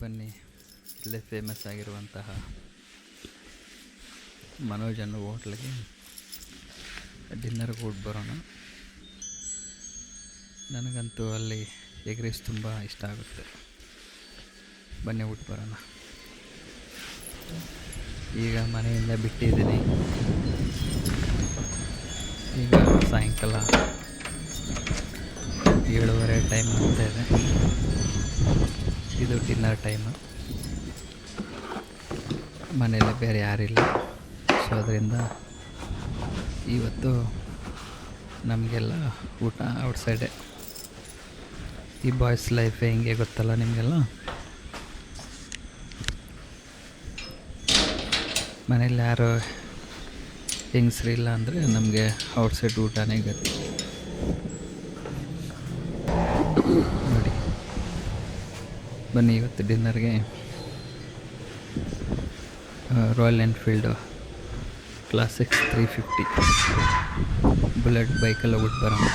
ಬನ್ನಿ ಇಲ್ಲೇ ಫೇಮಸ್ ಆಗಿರುವಂತಹ ಮನೋಜ್ ಅನ್ನೋ ಹೋಟ್ಲಿಗೆ ಡಿನ್ನರ್ಗೆ ಊಟ ಬರೋಣ. ನನಗಂತೂ ಅಲ್ಲಿ ಎಗ್ ರೈಸ್ ತುಂಬ ಇಷ್ಟ ಆಗುತ್ತೆ. ಬನ್ನಿ ಊಟ ಬರೋಣ. ಈಗ ಮನೆಯಿಂದ ಬಿಟ್ಟಿದ್ದೀನಿ. ಈಗ ಸಾಯಂಕಾಲ 7:30 ಟೈಮ್ ಆಗ್ತಾ ಇದೆ. ಇದು ಡಿನ್ನರ್ ಟೈಮು. ಮನೆಯಲ್ಲಿ ಬೇರೆ ಯಾರಿಲ್ಲ, ಸೊ ಅದರಿಂದ ಇವತ್ತು ನಮಗೆಲ್ಲ ಊಟ ಔಟ್ಸೈಡೆ. ಈ ಬಾಯ್ಸ್ ಲೈಫ್ ಹೆಂಗೆ ಗೊತ್ತಲ್ಲ ನಿಮಗೆಲ್ಲ. ಮನೇಲಿ ಯಾರು ಹೆಂಗಸ್ರಿಲ್ಲ ಅಂದರೆ ನಮಗೆ ಔಟ್ಸೈಡ್ ಊಟನೇ ಗತಿ. ನೋಡಿ, ಬನ್ನಿ ಇವತ್ತು ಡಿನ್ನರ್ಗೆ ರಾಯಲ್ ಎನ್ಫೀಲ್ಡು ಕ್ಲಾಸಿಕ್ಸ್ 350 ಬುಲೆಟ್ ಬೈಕೆಲ್ಲ ಬಿಟ್ಟು ಬರೋಣ.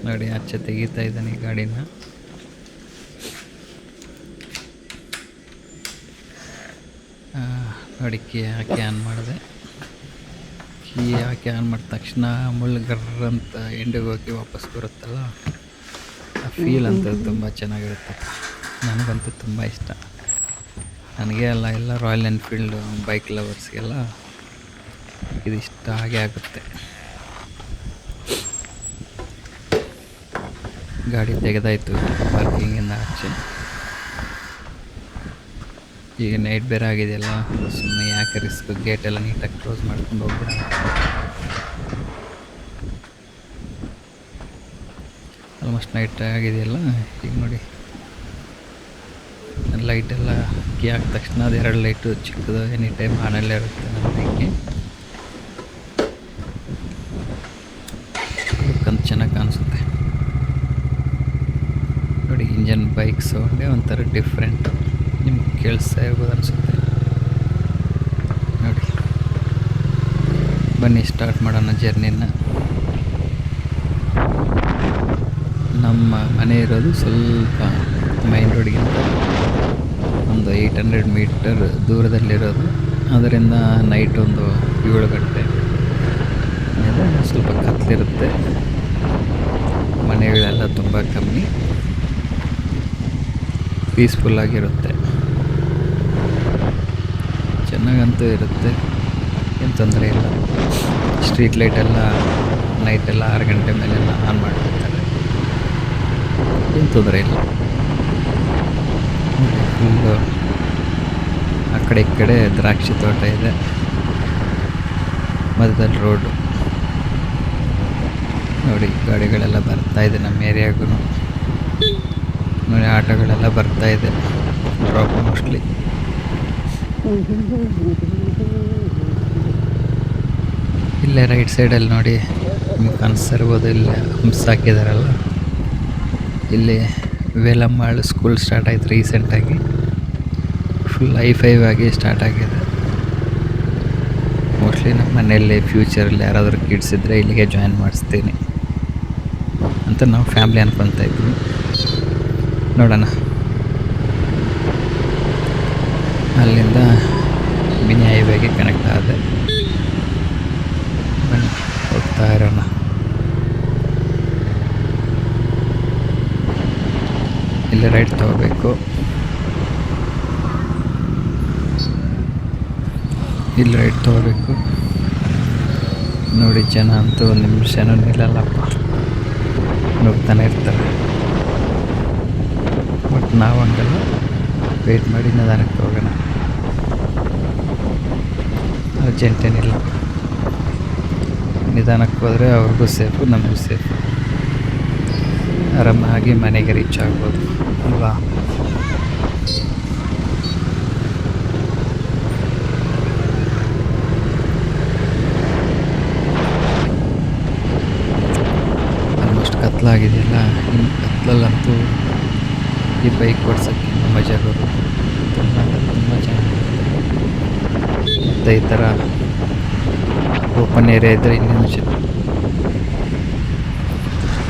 ನೋಡಿ, ಆಚೆ ತೆಗಿತಾ ಇದ್ದಾನೆ ಈ ಗಾಡಿನ. ನೋಡಿ, ಕೀ ಹಾಕಿ ಆನ್ ಮಾಡಿದೆ. ಕೀ ಹಾಕಿ ಆನ್ ಮಾಡಿದ ತಕ್ಷಣ ಮುಳ್ಗರ್ರಂತ ಎಂಡಿಗೆ ಹೋಗಿ ವಾಪಸ್ ಬರುತ್ತಲ್ಲ, ಆ ಫೀಲ್ ಅಂತ ತುಂಬ ಚೆನ್ನಾಗಿರುತ್ತೆ. ನನಗಂತೂ ತುಂಬ ಇಷ್ಟ. ನನಗೆ ಅಲ್ಲ, ಎಲ್ಲ ರಾಯಲ್ ಎನ್ಫೀಲ್ಡು ಬೈಕ್ ಲವರ್ಸ್ಗೆಲ್ಲ ಇದು ಇಷ್ಟ ಆಗೇ ಆಗುತ್ತೆ. ಗಾಡಿ ತೆಗೆದಾಯಿತು ಪಾರ್ಕಿಂಗಿಂದ ಆಚೆ. ಈಗ ನೈಟ್ ಬೇರೆ ಆಗಿದೆಯಲ್ಲ, ಸುಮ್ಮನೆ ಯಾಕೆ ರಿಸ್ಕ್, ಗೇಟೆಲ್ಲ ನೀಟಾಗಿ ಕ್ಲೋಸ್ ಮಾಡ್ಕೊಂಡು ಹೋಗ್ಬಿಡೋಣ. ಆಲ್ಮೋಸ್ಟ್ ನೈಟ್ ಆಗಿದೆಯಲ್ಲ. ಈಗ ನೋಡಿ, ಲೈಟೆಲ್ಲ ಕೀ ಹಾಕಿದ ತಕ್ಷಣ ಅದು 2 ಲೈಟು ಚಿಕ್ಕದು ಎನಿ ಟೈಮ್ ಆನಲ್ಲೇ ಇರುತ್ತೆ ನನ್ನ ಬೈಕ್ಗೆ. ಲುಕ್ಕಂತ ಚೆನ್ನಾಗಿ ಕಾಣಿಸುತ್ತೆ. ನೋಡಿ, ಇಂಜನ್ ಬೈಕ್ ಸೌಂಡೇ ಒಂಥರ ಡಿಫ್ರೆಂಟು, ನಿಮ್ಗೆ ಕೇಳಿಸ್ತಾ ಇರ್ಬೋದು ಅನಿಸುತ್ತೆ. ನೋಡಿ, ಬನ್ನಿ ಸ್ಟಾರ್ಟ್ ಮಾಡೋಣ ಜರ್ನಿನ. ನಮ್ಮ ಮನೆ ಇರೋದು ಸ್ವಲ್ಪ ಮೈನ್ ರೋಡ್ಗಿಂತ ಒಂದು 800 ಮೀಟರ್ ದೂರದಲ್ಲಿರೋದು. ಅದರಿಂದ ನೈಟ್ ಒಂದು 7 ಗಂಟೆ ಮೇಲೆ ಸ್ವಲ್ಪ ಕತ್ತಲಿರುತ್ತೆ. ಮನೆಗಳೆಲ್ಲ ತುಂಬ ಕಮ್ಮಿ, ಪೀಸ್ಫುಲ್ಲಾಗಿರುತ್ತೆ. ಚೆನ್ನಾಗಂತೂ ಇರುತ್ತೆ, ಏನು ತೊಂದರೆ ಇಲ್ಲ. ಸ್ಟ್ರೀಟ್ ಲೈಟೆಲ್ಲ ನೈಟೆಲ್ಲ 6 ಗಂಟೆ ಮೇಲೆಲ್ಲ ಆನ್ ಮಾಡಿರ್ತಾರೆ, ಏನು ತೊಂದರೆ ಇಲ್ಲ. ಫುಲ್ಲು ಆ ಕಡೆ ಈ ಕಡೆ ದ್ರಾಕ್ಷಿ ತೋಟ ಇದೆ, ಮಧ್ಯದಲ್ಲಿ ರೋಡು. ನೋಡಿ, ಗಾಡಿಗಳೆಲ್ಲ ಬರ್ತಾ ಇದೆ ನಮ್ಮ ಏರಿಯಾಗೂ. ನೋಡಿ, ಆಟೋಗಳೆಲ್ಲ ಬರ್ತಾ ಇದೆ, ಡ್ರಾಪ್ ಮೋಸ್ಟ್ಲಿ. ಇಲ್ಲೇ ರೈಟ್ ಸೈಡಲ್ಲಿ ನೋಡಿ, ನಿಮ್ಗೆ ಕಾಣಿಸ್ತಿರ್ಬೋದು, ಇಲ್ಲೇ ಹಂಪ್ಸ್ ಹಾಕಿದಾರಲ್ಲ. ಇಲ್ಲಿ ವೇಲಮ್ಮಾಳು ಸ್ಕೂಲ್ ಸ್ಟಾರ್ಟ್ ಆಯಿತು ರೀಸೆಂಟಾಗಿ. ಫುಲ್ ಹೈ-ಫೈವ್ ಆಗಿ ಸ್ಟಾರ್ಟ್ ಆಗಿದೆ. ಮೋಸ್ಟ್ಲಿ ನಮ್ಮ ಮನೆಯಲ್ಲಿ ಫ್ಯೂಚರಲ್ಲಿ ಯಾರಾದರೂ ಕಿಡ್ಸ್ ಇದ್ದರೆ ಇಲ್ಲಿಗೆ ಜಾಯಿನ್ ಮಾಡಿಸ್ತೀನಿ ಅಂತ ನಾವು ಫ್ಯಾಮ್ಲಿ ಅನ್ಕೊತಾ ಇದ್ವಿ. ನೋಡೋಣ. ಅಲ್ಲಿಂದ ಮಿನಿ ಹೈವೇಗೆ ಕನೆಕ್ಟ್ ಆದೆ. ಬನ್ನಿ ಹೋಗ್ತಾ ಇರೋಣ. ಇಲ್ಲಿ ರೈಟ್ ತಗೋಬೇಕು. ಇಲ್ಲಿ ರೈಟ್ ತಗೋಬೇಕು. ನೋಡಿ, ಜನ ಅಂತೂ ಒಂದು ನಿಮಿಷನೂ ನಿಲ್ಲಲ್ಲಪ್ಪ, ನುಗ್ತಾನೆ ಇರ್ತಾರೆ. ಬಟ್ ನಾವು ಹಂಗಲ್ಲ, ವೆಯ್ಟ್ ಮಾಡಿ ನಿಧಾನಕ್ಕೆ ಹೋಗೋಣ. ಅರ್ಜೆಂಟೇನಿಲ್ಲ, ನಿಧಾನಕ್ಕೆ ಹೋದರೆ ಅವ್ರಿಗೂ ಸೇಫು, ನಮಗೂ ಸೇಫು. ಆರಾಮಾಗಿ ಮನೆಗೆ ರೀಚ್ ಆಗ್ಬೋದು ಅಲ್ವಾ. ಆಲ್ಮೋಸ್ಟ್ ಕತ್ಲಾಗಿದೆಯಲ್ಲ, ಇನ್ನು ಕತ್ಲಲ್ಲಂತೂ ಈ ಬೈಕ್ ಓಡ್ಸೋಕ್ಕೆ ಇನ್ನೂ ಮಜಾ ಬರುತ್ತೆ. ತುಂಬ ಚೆನ್ನಾಗಿರುತ್ತೆ. ಮತ್ತು ಈ ಥರ ಓಪನ್ ಏರಿಯಾ ಇದ್ದರೆ ಇನ್ನೂ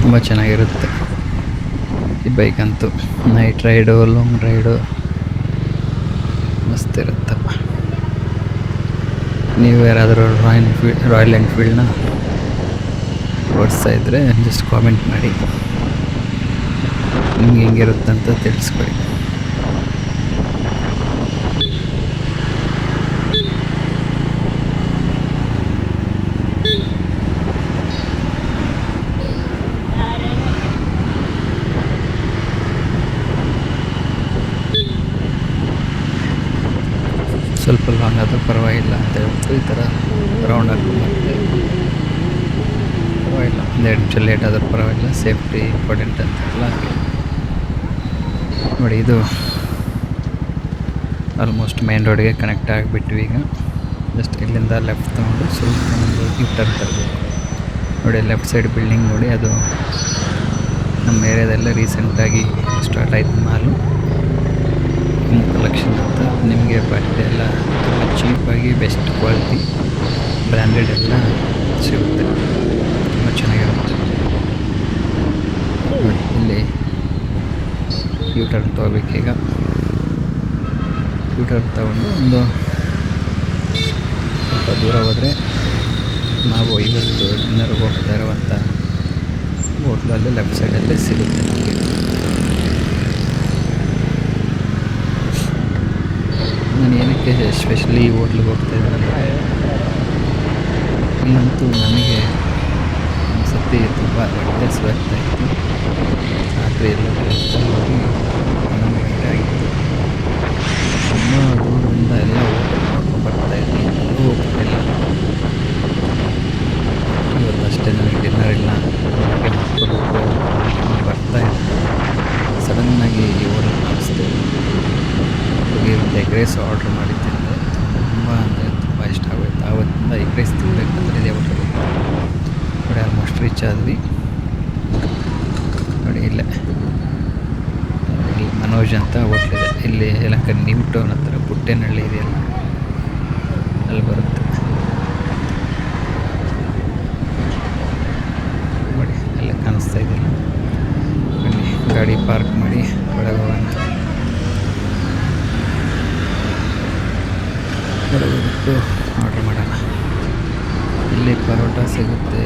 ತುಂಬ ಚೆನ್ನಾಗಿರುತ್ತೆ. ಈ ಬೈಕಂತೂ ನೈಟ್ ರೈಡು ಲಾಂಗ್ ರೈಡು ಮಸ್ತ್ ಇರುತ್ತಪ್ಪ. ನೀವು ಯಾರಾದರೂ ರಾಯಲ್ ಎನ್ಫೀಲ್ಡ್ನ ಓಡಿಸ್ತಾ ಇದ್ದರೆ ಜಸ್ಟ್ ಕಾಮೆಂಟ್ ಮಾಡಿ, ನಿಮ್ಗೆ ಹೆಂಗಿರುತ್ತಂತ ತಿಳಿಸ್ಕೊಡಿ. ಸ್ವಲ್ಪ ಲಾಂಗ್ ಆದರೂ ಪರವಾಗಿಲ್ಲ ಅಂತ ಹೇಳ್ತು. ಈ ಥರ ರೌಂಡಲ್ಲಿ ಮತ್ತೆ ಪರವಾಗಿಲ್ಲ, 1-2 ನಿಮಿಷ ಲೇಟ್ ಆದರೂ ಪರವಾಗಿಲ್ಲ, ಸೇಫ್ಟಿ ಇಂಪಾರ್ಟೆಂಟ್ ಅಂತೆಲ್ಲ. ನೋಡಿ, ಇದು ಆಲ್ಮೋಸ್ಟ್ ಮೇನ್ ರೋಡ್ಗೆ ಕನೆಕ್ಟ್ ಆಗಿಬಿಟ್ವಿ. ಈಗ ಜಸ್ಟ್ ಇಲ್ಲಿಂದ ಲೆಫ್ಟ್ ತೊಗೊಂಡು ಸ್ವಲ್ಪ ಒಂದು ಟರ್ನ್ ತರಬೇಕು. ನೋಡಿ, ಲೆಫ್ಟ್ ಸೈಡ್ ಬಿಲ್ಡಿಂಗ್ ನೋಡಿ, ಅದು ನಮ್ಮ ಏರಿಯಾದಲ್ಲೇ ರೀಸೆಂಟಾಗಿ ಸ್ಟಾರ್ಟ್ ಆಯಿತು ಮಾಲು ಕಲೆಕ್ಷನ್ ಅಂತ. ನಿಮಗೆ ಬಟ್ಟೆ ಎಲ್ಲ ತುಂಬ ಚೀಪಾಗಿ ಬೆಸ್ಟ್ ಕ್ವಾಲಿಟಿ ಬ್ರ್ಯಾಂಡೆಡ್ ಎಲ್ಲ ಸಿಗುತ್ತೆ, ತುಂಬ ಚೆನ್ನಾಗಿರುತ್ತೆ. ನೋಡಿ, ಇಲ್ಲಿ ಯೂ ಟರ್ನ್ ತೊಗೋಬೇಕೀಗ. ಯೂ ಟರ್ನ್ ತೊಗೊಂಡು ಒಂದು ಸ್ವಲ್ಪ ದೂರ ಹೋದರೆ ನಾವು ಇವತ್ತು ಡಿನ್ನರ್ಗೆ ಹೋಗ್ತಾ ಇರುವಂಥ ಹೋಟ್ಲಲ್ಲಿ ಲೆಫ್ಟ್ ಸೈಡಲ್ಲೇ ಸಿಗುತ್ತೆ ನಮಗೆ. ನಾನು ಏನಕ್ಕೆ ಎಸ್ಪೆಷಲಿ ಈ ಹೋಟ್ಲಿಗೆ ಹೋಗ್ತಾ ಇದ್ದೇನೆ, ಇಲ್ಲಂತೂ ನನಗೆ ಒಂದು ಸತಿ ತುಂಬ ಹೊಟ್ಟೆ ಸುಸ್ತಾ ಇತ್ತು. ರಾತ್ರಿ ಎಲ್ಲ ಕೆಲಸದಲ್ಲಿ ಹೋಗಿ 11 ಗಂಟೆ ಆಗಿತ್ತು. ತುಂಬ ದೂರದಿಂದ ಎಲ್ಲ ಹೋಟೆಲ್ ನೋಡ್ಕೊಂಡು ಬರ್ತಾಯಿದ್ವಿ, ಎಲ್ಲೂ ಹೋಗ್ತಿಲ್ಲ. ಇವತ್ತಷ್ಟೇ ನನಗೆ ಡಿನ್ನರ್ ಇಲ್ಲ, ಹಾಗೆ ಮಾಡ್ಕೋಬೇಕು ಬರ್ತಾಯಿದ್ದೆ. ಸಡನ್ನಾಗಿ ಈ ಹೋಟೆಲ್ ಕಾಣಿಸ್ತು. ಹೋಗಿ ಒಂದು ಎಗ್ ರೈಸ್ ಆರ್ಡ್ರ್ ಮಾಡಿದ್ದೆ. ತುಂಬ ಅಂದರೆ ತುಂಬ ಇಷ್ಟ ಆಗೋಯ್ತು. ಆವತ್ತಿಂದ ಎಗ್ ರೈಸ್ ತಿನ್ನಬೇಕಂದ್ರೆ ಇದೇ ಹೋಟೆಲ್. ನೋಡಿ, ಆಲ್ಮೋಸ್ಟ್ ರೀಚ್ ಆದ್ವಿ. ನೋಡಿ, ಇಲ್ಲಿ ಮನೋಜ್ ಅಂತ ಹೋಟ್ಲಿದೆ. ಇಲ್ಲಿ ಯಲಹಂಕ ನ್ಯೂ ಟೌನ್ ಹತ್ರ ಪುಟ್ಟೇನಹಳ್ಳಿ ಇದೆಯಲ್ಲ, ಅಲ್ಲಿ ಬರುತ್ತೆ. ನೋಡಿ, ಎಲ್ಲ ಕಾಣಿಸ್ತಾ ಇದೆಯಲ್ಲ. ಬನ್ನಿ, ಗಾಡಿ ಪಾರ್ಕ್ ಮಾಡಿ ಒಳಗೆ ಹೋಗೋಣ. ಹೊರಗೋಗ್ಬಿಟ್ಟು ಆರ್ಡ್ರ್ ಮಾಡೋಣ. ಇಲ್ಲಿ ಪರೋಟ ಸಿಗುತ್ತೆ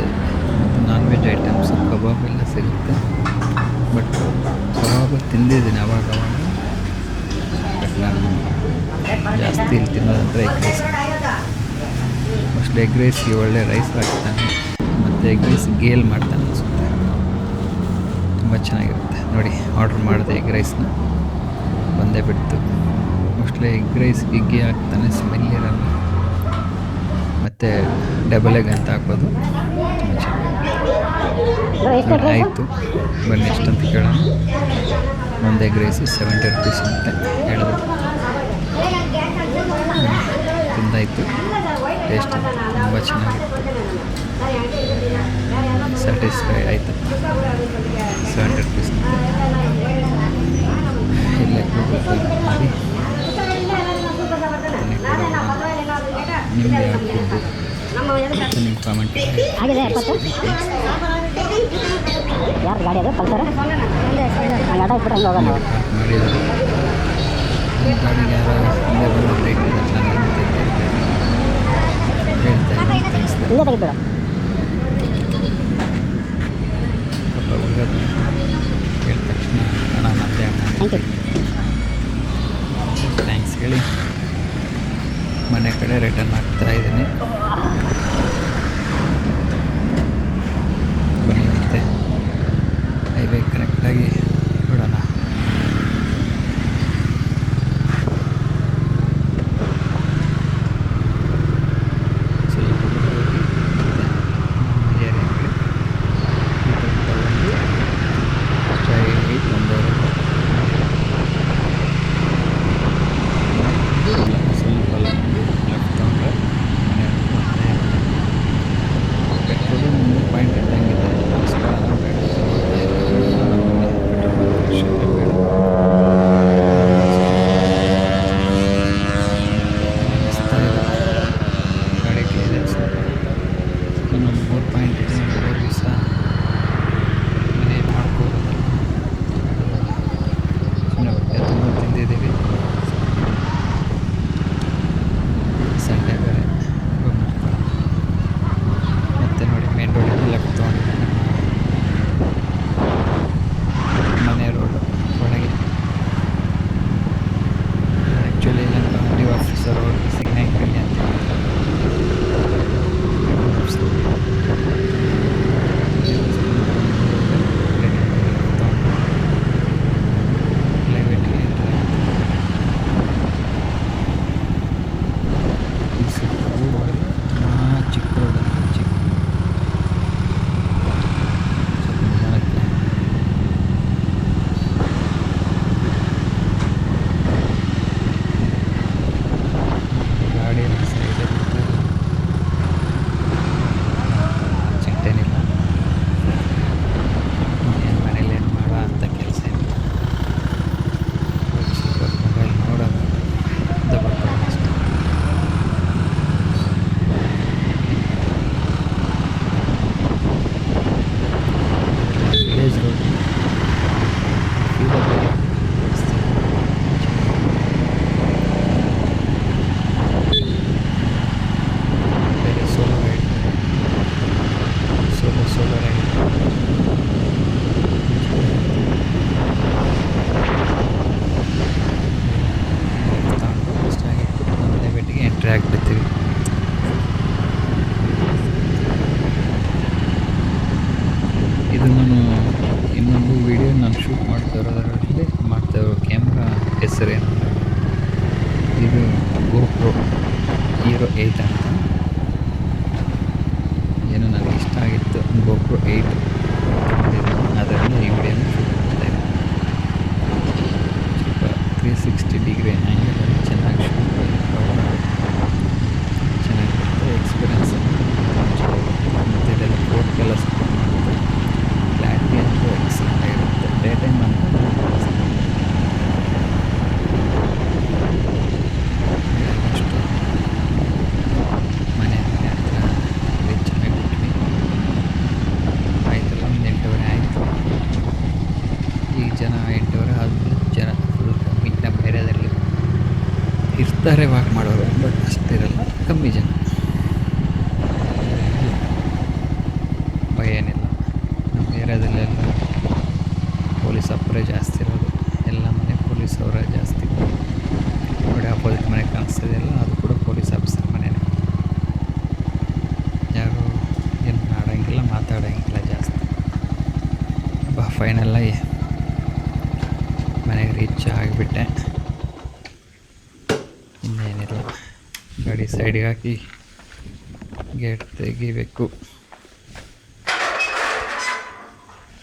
ಮತ್ತು ನಾನ್ ವೆಜ್ ಐಟಮ್ಸು, ಕಬಾಬ್ ಎಲ್ಲ ಸಿಗುತ್ತೆ. ಬಟ್ ಕಬಾಬ್ ತಿಂದಿದ್ದೀನಿ ಅವಾಗ, ಬಟ್ ನಾನು ಜಾಸ್ತಿ ಇಲ್ಲಿ ತಿನ್ನೋದಂದರೆ ಎಗ್ ರೈಸ್. ಮೋಸ್ಟ್ಲಿ ಎಗ್ ರೈಸ್ಗೆ ಒಳ್ಳೆ ರೈಸ್ ಹಾಕ್ತಾನೆ ಮತ್ತು ಎಗ್ ರೈಸ್ ಗೇಲ್ ಮಾಡ್ತಾನೆ ಅನಿಸುತ್ತೆ, ತುಂಬ ಚೆನ್ನಾಗಿರುತ್ತೆ. ನೋಡಿ, ಆರ್ಡ್ರ್ ಮಾಡಿದೆ ಎಗ್ ರೈಸ್ನ, ಬಂದೇ ಬಿಡ್ತು. ಮೋಸ್ಟ್ಲಿ ಎಗ್ ರೈಸ್ಗೆ ಗೀ ಹಾಕ್ತಾನೆ, ಸ್ಮೆಲ್ ಇರಲ್ಲ. ಮತ್ತು ಡಬಲ್ ಎಗ್ ಅಂತ ಹಾಕೋದು, ತುಂಬ ಚೆನ್ನಾಗಿ ಆಯಿತು. ಬನ್ನಿ ಎಷ್ಟಂತ ಕೇಳೋಣ. ಒಂದು ಎಗ್ ರೈಸು 70 rupees ಅಂತ ಹೇಳಿದ್ರು. ತಿಂದಾಯಿತು, ಟೇಸ್ಟ್ ತುಂಬ ಚೆನ್ನಾಗಿತ್ತು, ಸ್ಯಾಟಿಸ್ಫೈ ಆಯಿತು. 70 rupees ಇಲ್ಲೇ ಗೂಗಲ್ ಪೇ ಮಾಡಿ ನಿಮ್ಗೆ ಹಾಕಿದ್ದು ಮತ್ತು ನಿಮ್ಮ ಕಾಮೆಂಟ್ ಆಗಿದೆ 70. ಯಾರು ಗಾಡಿ ಅದು ಕಲ್ತಾರೆ ಗಾಡಿ ಇಟ್ಬಿಟ್ಟು ಹಂಗೆ ಹೋಗೋಣ. ಮಾಡಿದ್ದಾರೆ ಗಾಡಿಗೆ ಯಾರೋ ಹಿಂದೆ ಬಂದು ಬ್ರೇಕ್ ಹೇಳ್ತಾ ಇಲ್ಲೇ ತೆಗೆದ್ಬಿಡು. ಪಾಪ ಹುಡುಗರು ಹೇಳಿದ ತಕ್ಷಣ ಅಣ್ಣ ಮತ್ತೆ ಅಣ್ಣ ಥ್ಯಾಂಕ್ಸ್ ಹೇಳಿ ಮನೆ ಕಡೆ ರಿಟರ್ನ್ ಆಗ್ತಾ ಇದ್ದೀನಿ. ಬನ್ನಿ ಮತ್ತೆ ಹೈವೇ ಕರೆಕ್ಟಾಗಿ ಬಿಡೋಣ. ಸ್ವಲ್ಪ ಏರಿಯಾ ಕಡೆ ಸ್ಟ್ರೈಟ್ ಒಂದೂವರೆ ಸ್ವಲ್ಪ ಲೆಫ್ಟ್ ತೊಗೊಂಡ್ರೆ ಮನೆ ಪೆಟ್ರೋಲು 3 ಪಾಯಿಂಟ್ ಇದ್ದಂಗಿದೆ. ಬೇಡ GoPro Hero 8 ಅಂತ. ಏನು ನನಗೆ ಇಷ್ಟ ಆಗಿತ್ತು GoPro 8 ಅದರಲ್ಲಿ ಈ ವಿಡಿಯೋನ ಶೂಟ್ ಮಾಡ್ತಾ ಇದ್ದೀನಿ. ಸ್ವಲ್ಪ 360 ಡಿಗ್ರಿ ಆ್ಯಂಗಲಲ್ಲಿ ಚೆನ್ನಾಗಿ ಶೂಟ್ ಚೆನ್ನಾಗಿರುತ್ತೆ. ಎಕ್ಸ್ಪೀರಿಯನ್ಸ್ ಮತ್ತು ಇದೆಲ್ಲ 4K ಸಪೋರ್ಟ್ ಮಾಡುತ್ತೆ. ಕ್ಲಾರಿಟಿ ಅಂತೂ ಎಕ್ಸಲೆಂಟ್ ಆಗಿರುತ್ತೆ. ಡೇ ಟೈಮ್ ಅಂತ ಆಲ್ಮೋಸ್ಟ್ ಮನೆ ಹತ್ರ ರೀಚ್ ಆಗಿಬಿಟ್ವಿ. ಆಯ್ತಲ್ಲ, ಒಂದು 8:30 ಆಯಿತು. ಈಗ ಜನ 8:30 ಆದಮೇಲೆ ಜನ ಫುಲ್ ಕಮ್ಮಿ. ನಮ್ಮ ಏರಿಯಾದಲ್ಲಿ ಇರ್ತಾರೆ ವಾಕ್ ಮಾಡೋರು, ಬಟ್ ಅಷ್ಟಿರಲ್ಲ, ಕಮ್ಮಿ ಜನ. ಭಯ ಏನಿಲ್ಲ. ನಮ್ಮ ಏರಿಯಾದಲ್ಲೆಲ್ಲ ಪೊಲೀಸ್ ಅಪ್ಪರೇ ಜಾಸ್ತಿ ಇರೋದು. ಎಲ್ಲ ಮನೆ ಪೊಲೀಸ್ ಅವರೇ ಜಾಸ್ತಿ. ನೋಡಿ, ಅಪೋಸಿಟ್ ಮನೆ ಕಾಣಿಸ್ತಿದೆಯಲ್ಲ, ಅದು ಕೂಡ ಪೊಲೀಸ್ ಆಫೀಸರ್ ಮನೆಯೇ. ಯಾರು ಏನು ಆಡೋಂಗಿಲ್ಲ, ಮಾತಾಡೋಂಗಿಲ್ಲ ಜಾಸ್ತಿ. ಫೈನಲ್ಲಾಗಿ ಮನೆಗೆ ರೀಚ್ ಆಗಿಬಿಟ್ಟೆ. ಇನ್ನೇನಿಲ್ಲ, ಗಾಡಿ ಸೈಡಿಗೆ ಹಾಕಿ ಗೇಟ್ ತೆಗಿಬೇಕು.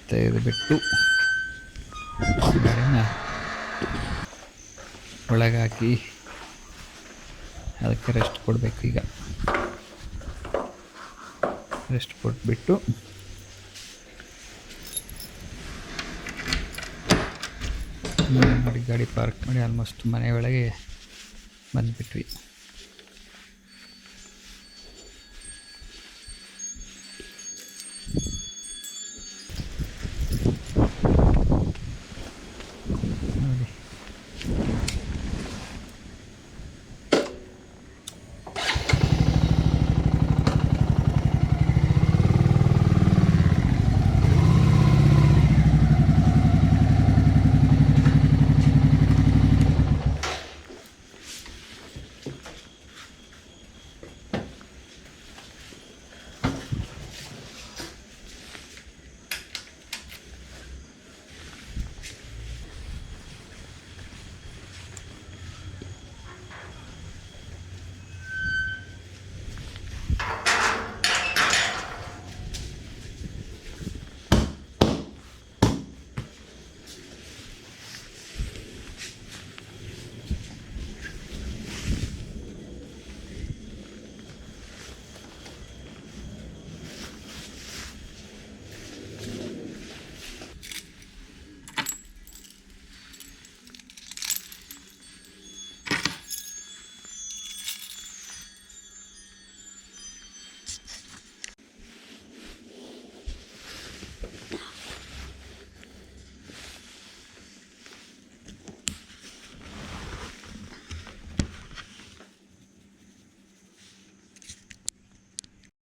ತೆಗೆದುಬಿಟ್ಟು ಗಾಡಿನ ಒಳಗೆ ಹಾಕಿ ಅದಕ್ಕೆ ರೆಸ್ಟ್ ಕೊಡಬೇಕು. ಈಗ ರೆಸ್ಟ್ ಕೊಟ್ಬಿಟ್ಟು ನೋಡಿ, ಗಾಡಿ ಪಾರ್ಕ್ ಮಾಡಿ ಆಲ್ಮೋಸ್ಟ್ ಮನೆ ಒಳಗೆ ಬಂದುಬಿಟ್ವಿ.